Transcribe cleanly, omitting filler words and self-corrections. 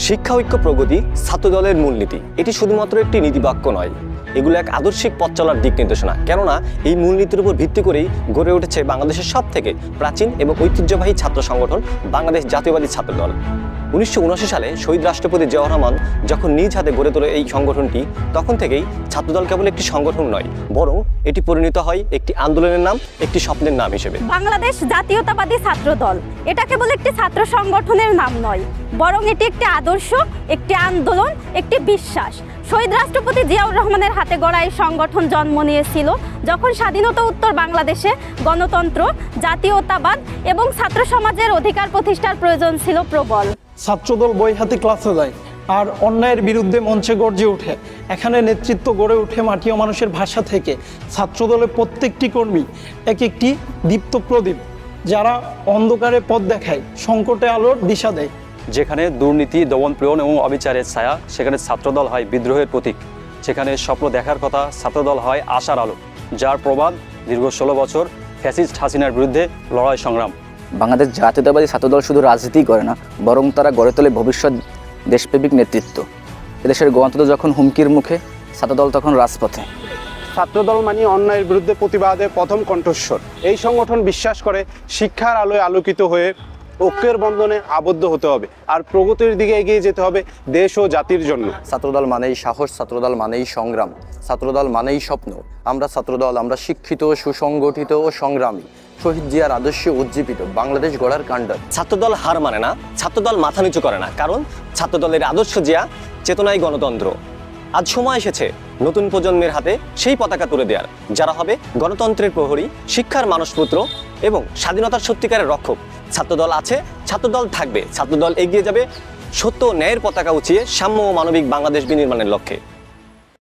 শিক্ষা ঐক্য প্রগতি ছাত্রদলের মূলনীতি এটি শুধুমাত্র একটি নীতিবাক্য নয়, এগুলো এক আদর্শিক পথ চলার দিক নির্দেশনা। কেননা এই মূলনীতির উপর ভিত্তি করেই গড়ে উঠেছে বাংলাদেশের সবথেকে প্রাচীন এবং ঐতিহ্যবাহী ছাত্র সংগঠন বাংলাদেশ জাতীয়বাদী ছাত্রদল। 1979 সালে শহীদ রাষ্ট্রপতি জিয়াউর রহমান যখন নিজ হাতে গড়ে তোলে এই সংগঠনটি, তখন থেকেই ছাত্রদল কেবল একটি সংগঠন নয়, বরং এটি পরিণত হয় একটি আন্দোলনের নাম, একটি স্বপ্নের নাম হিসেবে। বাংলাদেশ জাতীয়তাবাদী ছাত্রদল এটা কেবল একটি ছাত্র সংগঠনের নাম নয়, বরং এটি একটি আদর্শ, একটি আন্দোলন, একটি বিশ্বাস। শহীদ রাষ্ট্রপতি জিয়াউর রহমানের হাতে গড়া এই সংগঠন জন্ম নিয়েছিল যখন স্বাধীনতা উত্তর বাংলাদেশে গণতন্ত্র, জাতীয়তাবাদ এবং ছাত্র সমাজের অধিকার প্রতিষ্ঠার প্রয়োজন ছিল প্রবল। ছাত্রদল বই হাতে ক্লাসে যায় আর অন্যায়ের বিরুদ্ধে মঞ্চে গর্জে ওঠে। এখানে নেতৃত্ব গড়ে ওঠে মাটি ও মানুষের ভাষা থেকে। ছাত্রদলের প্রত্যেকটি কর্মী এক একটি দীপ্ত প্রদীপ, যারা অন্ধকারে পথ দেখায়, সংকটে আলোর দিশা দেয়। যেখানে দুর্নীতি, দমন-পীড়ন এবং অবিচারের ছায়া, সেখানে ছাত্রদল হয় বিদ্রোহের প্রতীক। যেখানে স্বপ্ন দেখার কথা, ছাত্রদল হয় আশার আলো, যার প্রবাদ দীর্ঘ 16 বছর ফ্যাসিস্ট হাসিনার বিরুদ্ধে লড়াই সংগ্রাম। বাংলাদেশ জাতীয়তাবাদী ছাত্রদল শুধু রাজনীতিই করে না, বরং তারা গড়ে তোলে ভবিষ্যৎ দেশপ্রেমিক নেতৃত্ব। এদেশের গণতন্ত্র যখন হুমকির মুখে, ছাত্রদল তখন রাজপথে। ছাত্রদল মানে অন্যায়ের বিরুদ্ধে প্রতিবাদের প্রথম কণ্ঠস্বর। এই সংগঠন বিশ্বাস করে শিক্ষার আলোয় আলোকিত হয়ে ঐক্যের বন্ধনে আবদ্ধ হতে হবে, আর প্রগতির দিকে এগিয়ে যেতে হবে দেশ ও জাতির জন্য। ছাত্রদল মানেই সাহস, ছাত্রদল মানেই সংগ্রাম, ছাত্রদল মানেই স্বপ্ন। আমরা ছাত্রদল, আমরা শিক্ষিত, সুসংগঠিত ও সংগ্রামী, শহীদ জিয়ার আদর্শে উজ্জীবিত বাংলাদেশ গড়ার কাণ্ডার। ছাত্রদল হার মানে না, ছাত্রদল মাথা নিচু করে না, কারণ ছাত্রদলের আদর্শ জিয়া, চেতনাই গণতন্ত্র। আজ সময় এসেছে নতুন প্রজন্মের হাতে সেই পতাকা তুলে দেওয়ার, যারা হবে গণতন্ত্রের প্রহরী, শিক্ষার মানসপুত্র এবং স্বাধীনতার সত্যিকারের রক্ষক। ছাত্রদল আছে, ছাত্রদল থাকবে, ছাত্রদল এগিয়ে যাবে সত্য ও ন্যায়ের পতাকা উঁচিয়ে সাম্য ও মানবিক বাংলাদেশ বিনির্মাণের লক্ষ্যে।